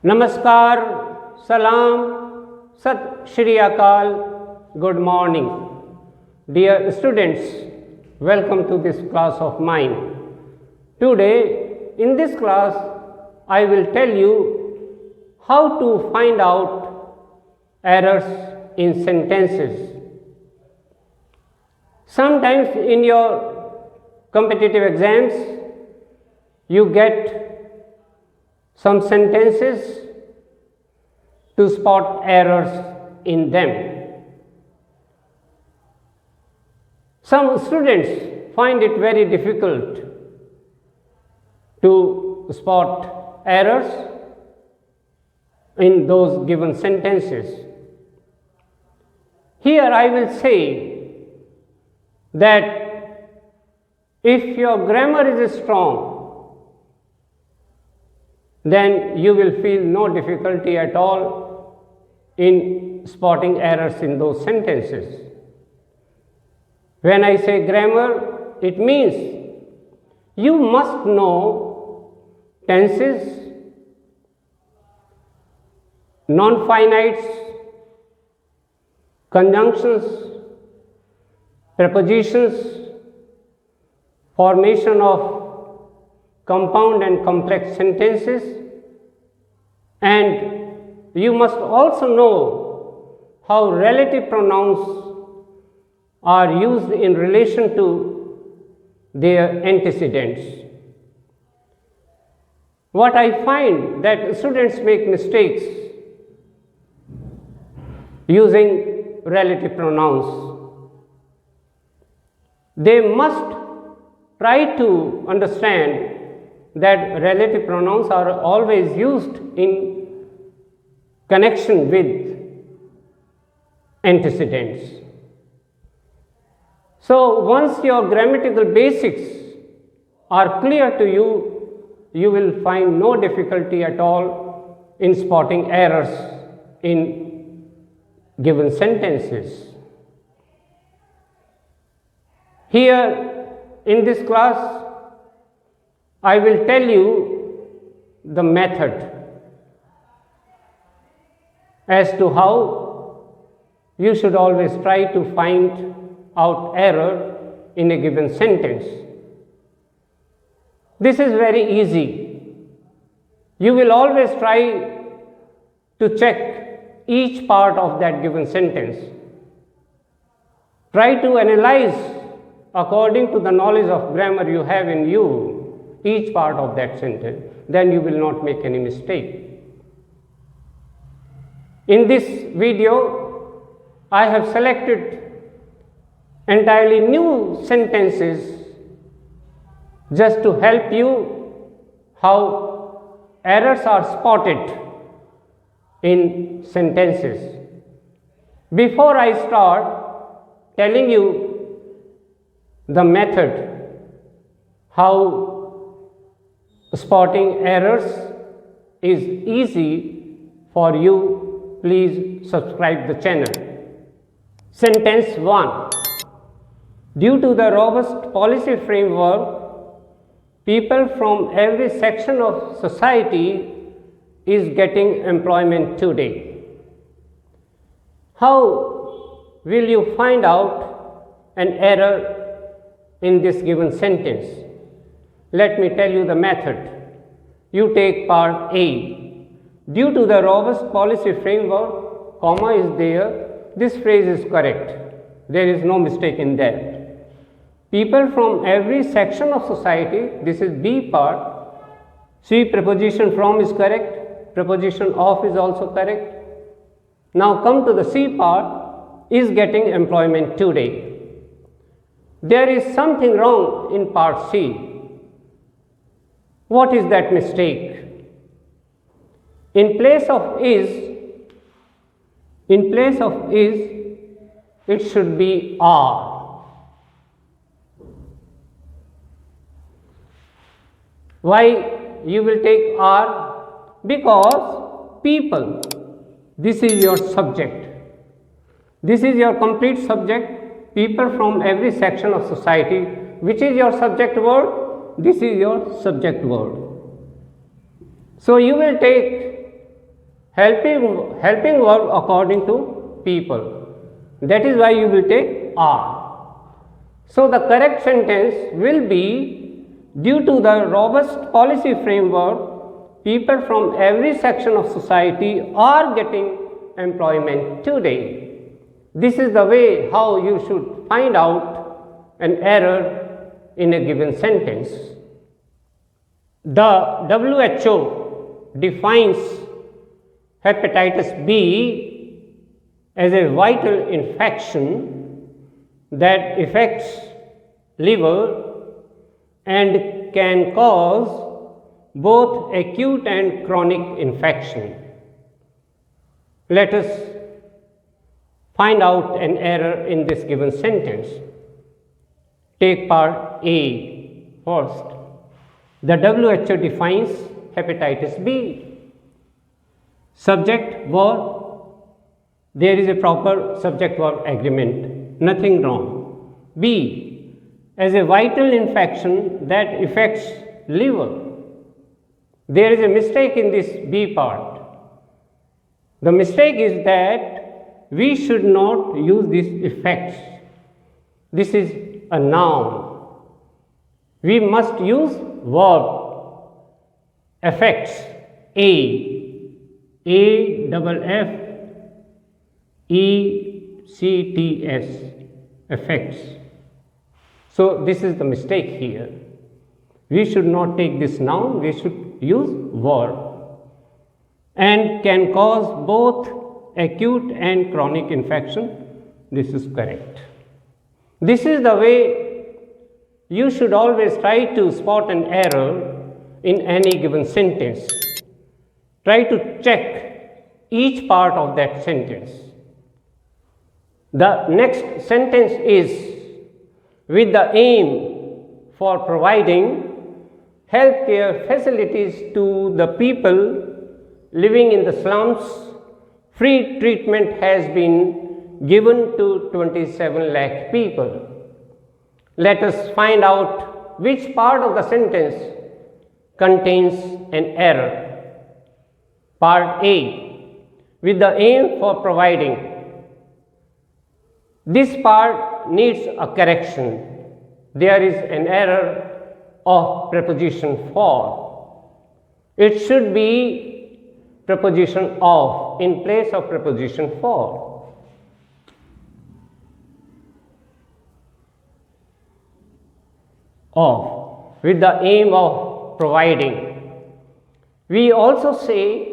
नमस्कार, सलाम, सत श्री अकाल, good morning. Dear students, welcome to this class of mine. Today in this class I will tell you how to find out errors in sentences. Sometimes in your competitive exams you get some sentences to spot errors in them. Some students find it very difficult to spot errors in those given sentences. Here I will say that if your grammar is strong, then you will feel no difficulty at all in spotting errors in those sentences. When I say grammar, it means you must know tenses, non-finites, conjunctions, prepositions, formation of compound and complex sentences, and you must also know how relative pronouns are used in relation to their antecedents. What I find that students make mistakes using relative pronouns. They must try to understand that relative pronouns are always used in connection with antecedents. So once your grammatical basics are clear to you, you will find no difficulty at all in spotting errors in given sentences. Here in this class, I will tell you the method as to how you should always try to find out error in a given sentence. This is very easy. You will always try to check each part of that given sentence. Try to analyze according to the knowledge of grammar you have in you each part of that sentence, then you will not make any mistake. In this video, I have selected entirely new sentences just to help you how errors are spotted in sentences. Before I start telling you the method, how spotting errors is easy for you, please subscribe the channel. Sentence 1. Due to the robust policy framework, people from every section of society is getting employment today. How will you find out an error in this given sentence? Let me tell you the method. You take part A. Due to the robust policy framework, comma is there, this phrase is correct. There is no mistake in that. People from every section of society, this is B part. See, preposition from is correct, preposition of is also correct. Now come to the C part, is getting employment today. There is something wrong in part C. What is that mistake? In place of is, it should be are. Why you will take are? Because people, this is your subject. This is your complete subject, people from every section of society. Which is your subject word? This is your subject word. So you will take helping verb according to people. That is why you will take are. So the correct sentence will be, due to the robust policy framework, people from every section of society are getting employment today. This is the way how you should find out an error in a given sentence. The WHO defines hepatitis B as a vital infection that affects liver and can cause both acute and chronic infection. Let us find out an error in this given sentence. Take part A first. The WHO defines hepatitis B. Subject verb, there is a proper subject verb agreement, nothing wrong. B, as a vital infection that affects liver. There is a mistake in this B part. The mistake is that we should not use these effects. This is a noun. We must use verb, affects, A-F-F-E-C-T-S, affects. So this is the mistake here. We should not take this noun, we should use verb, and can cause both acute and chronic infection. This is correct. This is the way you should always try to spot an error in any given sentence. Try to check each part of that sentence. The next sentence is, with the aim for providing healthcare facilities to the people living in the slums, free treatment has been given to 27 lakh people. Let us find out which part of the sentence contains an error. Part A, with the aim for providing. This part needs a correction. There is an error of preposition for. It should be preposition of in place of preposition for. Of, with the aim of providing. We also say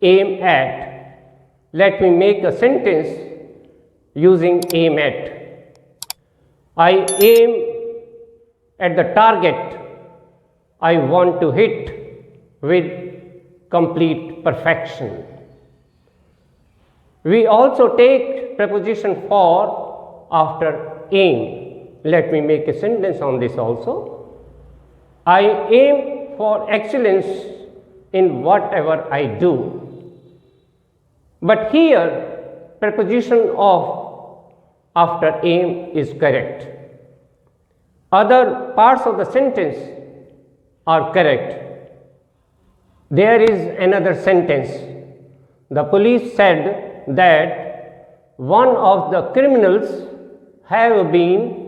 aim at. Let me make a sentence using aim at. I aim at the target I want to hit with complete perfection. We also take preposition for after aim. Let me make a sentence on this also. I aim for excellence in whatever I do. But here, preposition of after aim is correct. Other parts of the sentence are correct. There is another sentence. The police said that one of the criminals have been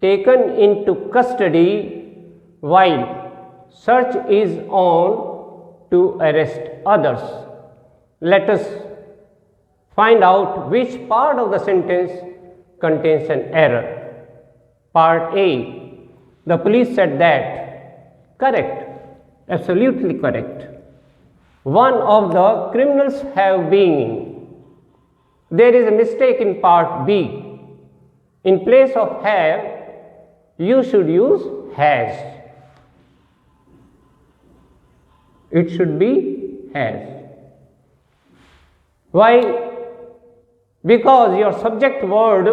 taken into custody while search is on to arrest others. Let us find out which part of the sentence contains an error. Part A, the police said that. Correct, absolutely correct. One of the criminals have been. There is a mistake in part B. In place of have, you should use has. It should be has. Why? Because your subject word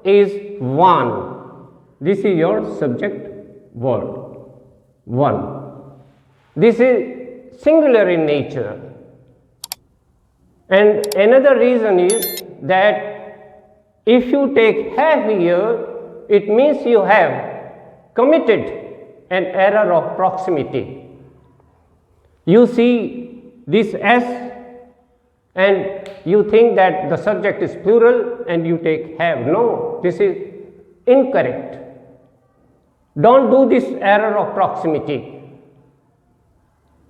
is one. This is your subject word. One. This is singular in nature. And another reason is that if you take have here, it means you have committed an error of proximity. You see this S and you think that the subject is plural and you take have. No, this is incorrect. Don't do this error of proximity.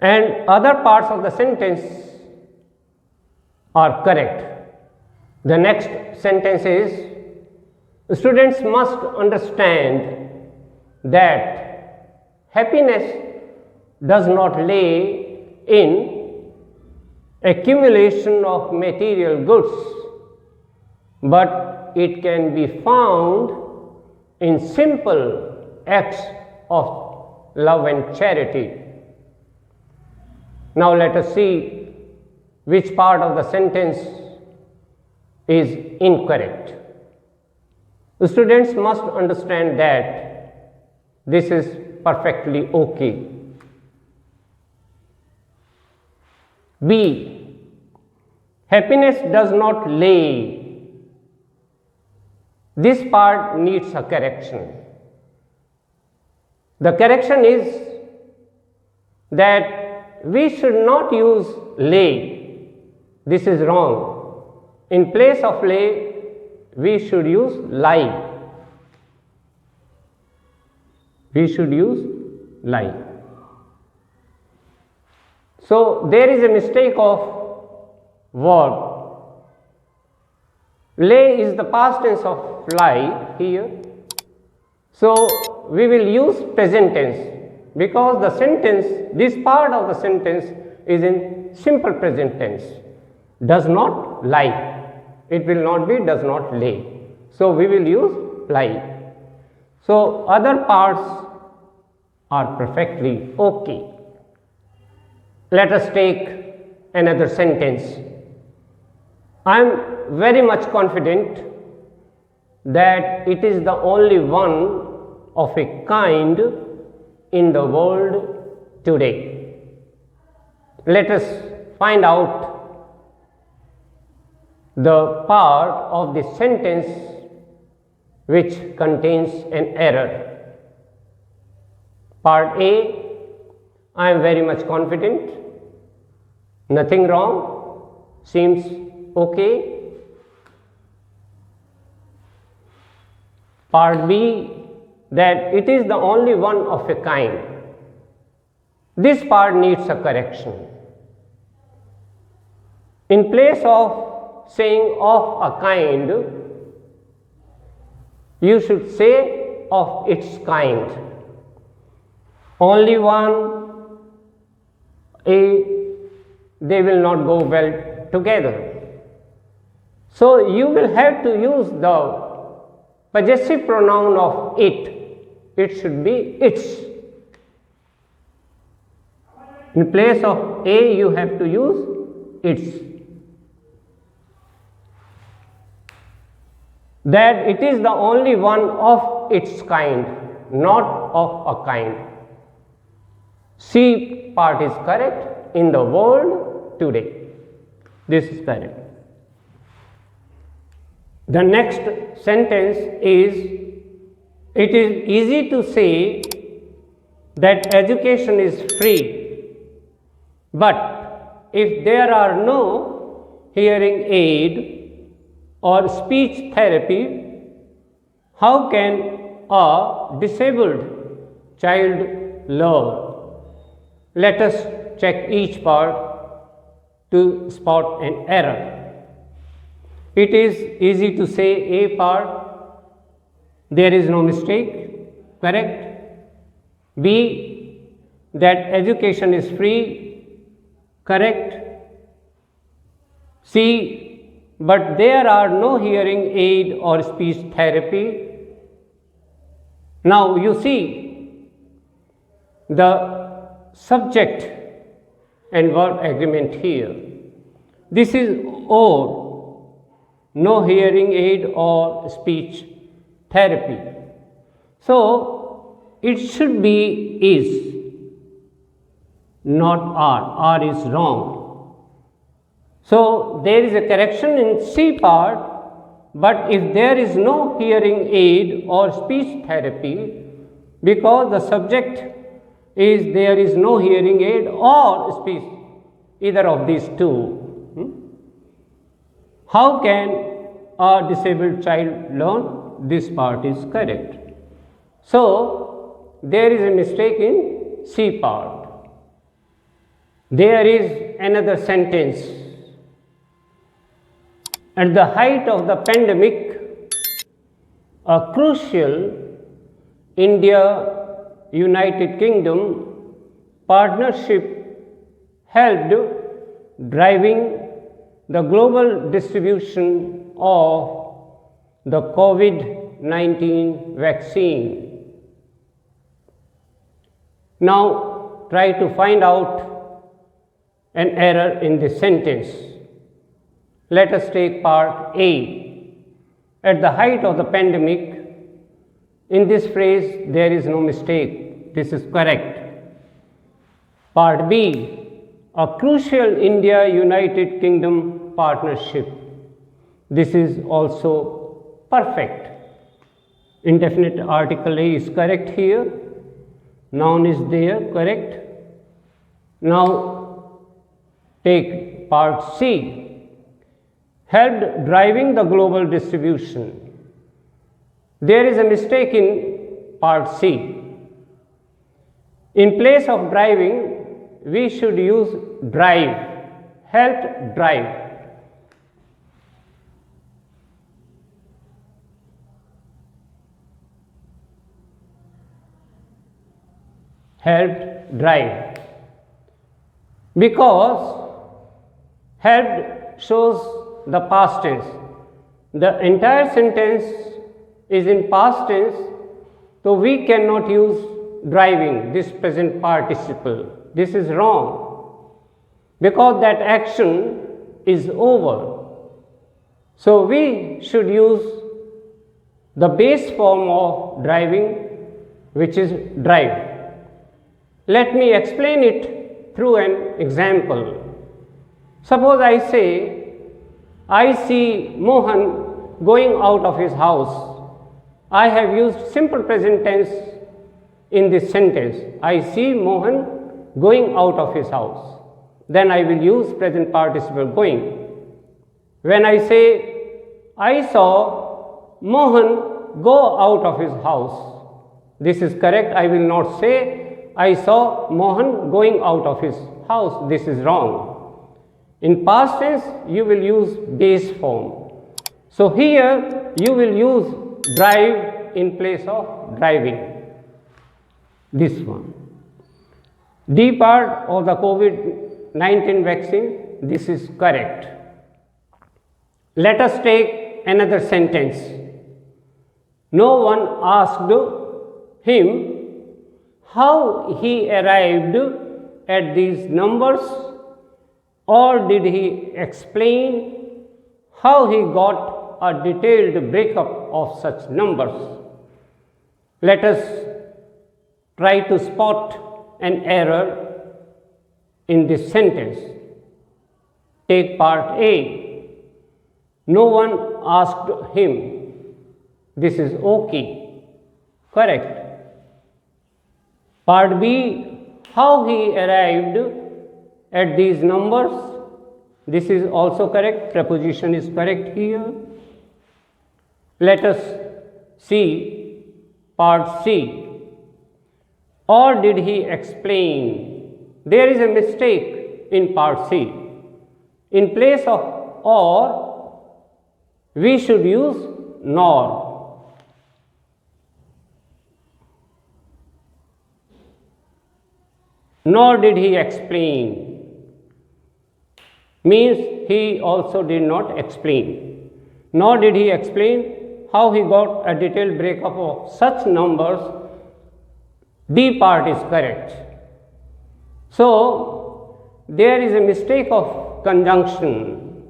And other parts of the sentence are correct. The next sentence is, students must understand that happiness does not lay in accumulation of material goods, but it can be found in simple acts of love and charity. Now let us see which part of the sentence is incorrect. The students must understand that this is perfectly okay. B. Happiness does not lay. This part needs a correction. The correction is that we should not use lay. This is wrong. In place of lay, we should use lie. We should use lie. So there is a mistake of verb. Lay is the past tense of lie here. So we will use present tense because the sentence, this part of the sentence is in simple present tense. Does not lie. It will not be does not lay. So we will use lie. So other parts are perfectly okay. Let us take another sentence. I am very much confident that it is the only one of a kind in the world today. Let us find out the part of the sentence which contains an error. Part A, I am very much confident, nothing wrong, seems okay. Part B, that it is the only one of a kind. This part needs a correction. In place of saying of a kind, you should say of its kind. Only one, they will not go well together. So you will have to use the possessive pronoun of it. It should be its. In place of a, you have to use its. That it is the only one of its kind, not of a kind. C part is correct in the world today. This is correct. The next sentence is, it is easy to say that education is free, but if there are no hearing aid or speech therapy, how can a disabled child learn? Let us check each part to spot an error. It is easy to say A part, there is no mistake, correct. B, that education is free, correct. C, but there are no hearing aid or speech therapy. Now you see the subject and verb agreement here. This is or, no hearing aid or speech therapy. So it should be is, not are. Are is wrong. So there is a correction in C part, but if there is no hearing aid or speech therapy, because the subject is there is no hearing aid or speech, either of these two. How can a disabled child learn? This part is correct. So, there is a mistake in C part. There is another sentence. At the height of the pandemic, a crucial India-United Kingdom partnership helped driving the global distribution of the COVID-19 vaccine. Now, try to find out an error in this sentence. Let us take part A. At the height of the pandemic, in this phrase there is no mistake. This is correct. Part B. A crucial India-United Kingdom partnership. This is also perfect. Indefinite article A is correct here. Noun is there, correct. Now, take part C. Helped driving the global distribution. There is a mistake in part C. In place of driving, we should use drive, helped drive. Helped drive. Because helped shows the past tense. The entire sentence is in past tense, so we cannot use driving, this present participle. This is wrong, because that action is over. So, we should use the base form of driving, which is drive. Let me explain it through an example. Suppose I say, I see Mohan going out of his house. I have used simple present tense in this sentence. I see Mohan going out of his house. Then I will use present participle going. When I say, I saw Mohan go out of his house, this is correct. I will not say, I saw Mohan going out of his house. This is wrong. In past tense, you will use base form. So, here you will use drive in place of driving. This one. D part of the COVID-19 vaccine, this is correct. Let us take another sentence. No one asked him how he arrived at these numbers, or did he explain how he got a detailed breakup of such numbers. Let us try to spot an error in this sentence. Take part A. No one asked him. This is okay. Correct. Part B. How he arrived at these numbers. This is also correct. Preposition is correct here. Let us see part C. Or did he explain? There is a mistake in part C. In place of or, we should use nor. Nor did he explain. Means he also did not explain. Nor did he explain how he got a detailed breakup of such numbers. D part is correct. So, there is a mistake of conjunction.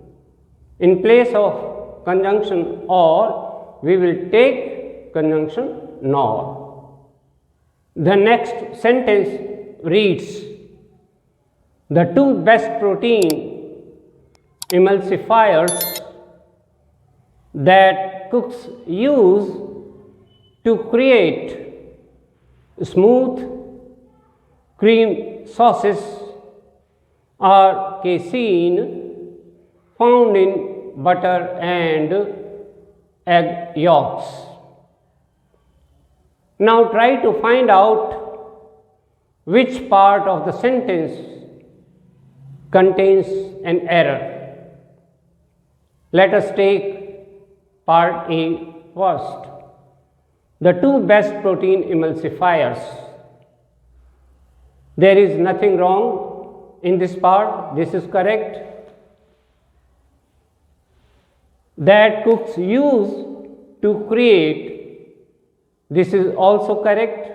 In place of conjunction or, we will take conjunction nor. The next sentence reads, the two best protein emulsifiers that cooks use to create smooth cream sauces are casein, found in butter and egg yolks. Now try to find out which part of the sentence contains an error. Let us take part A first. The two best protein emulsifiers. There is nothing wrong in this part, this is correct. That cooks use to create, this is also correct.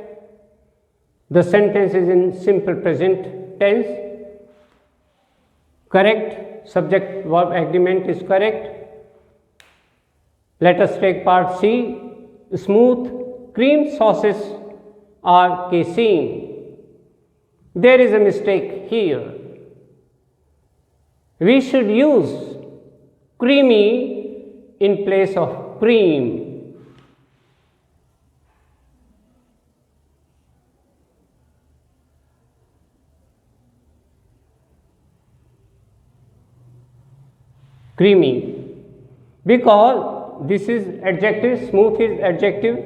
The sentence is in simple present tense, correct. Subject verb agreement is correct. Let us take part C. Smooth cream sauces are casein. There is a mistake here. We should use creamy in place of cream. Creamy, because this is adjective, smooth is adjective,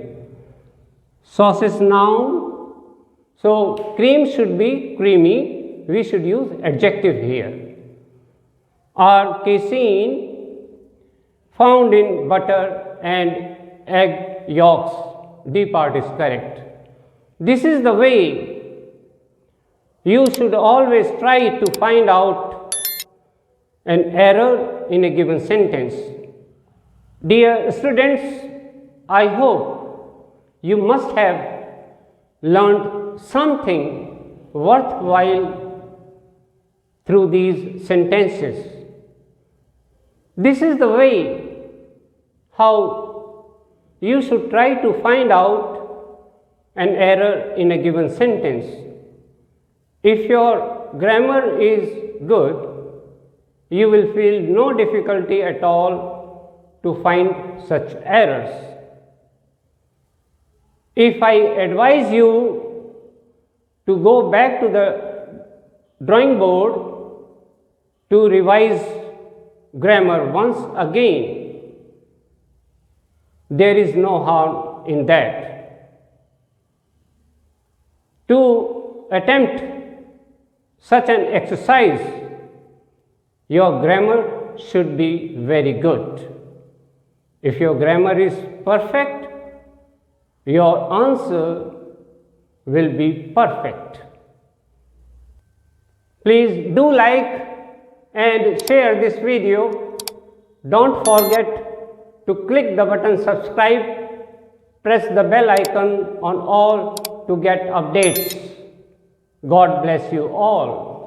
sauce is noun, so cream should be creamy, we should use adjective here. Or casein found in butter and egg yolks, D part is correct. This is the way you should always try to find out an error in a given sentence. Dear students, I hope you must have learned something worthwhile through these sentences. This is the way how you should try to find out an error in a given sentence. If your grammar is good, you will feel no difficulty at all to find such errors. If I advise you to go back to the drawing board to revise grammar once again, there is no harm in that. To attempt such an exercise, your grammar should be very good. If your grammar is perfect, your answer will be perfect. Please do like and share this video. Don't forget to click the button subscribe, press the bell icon on all to get updates. God bless you all.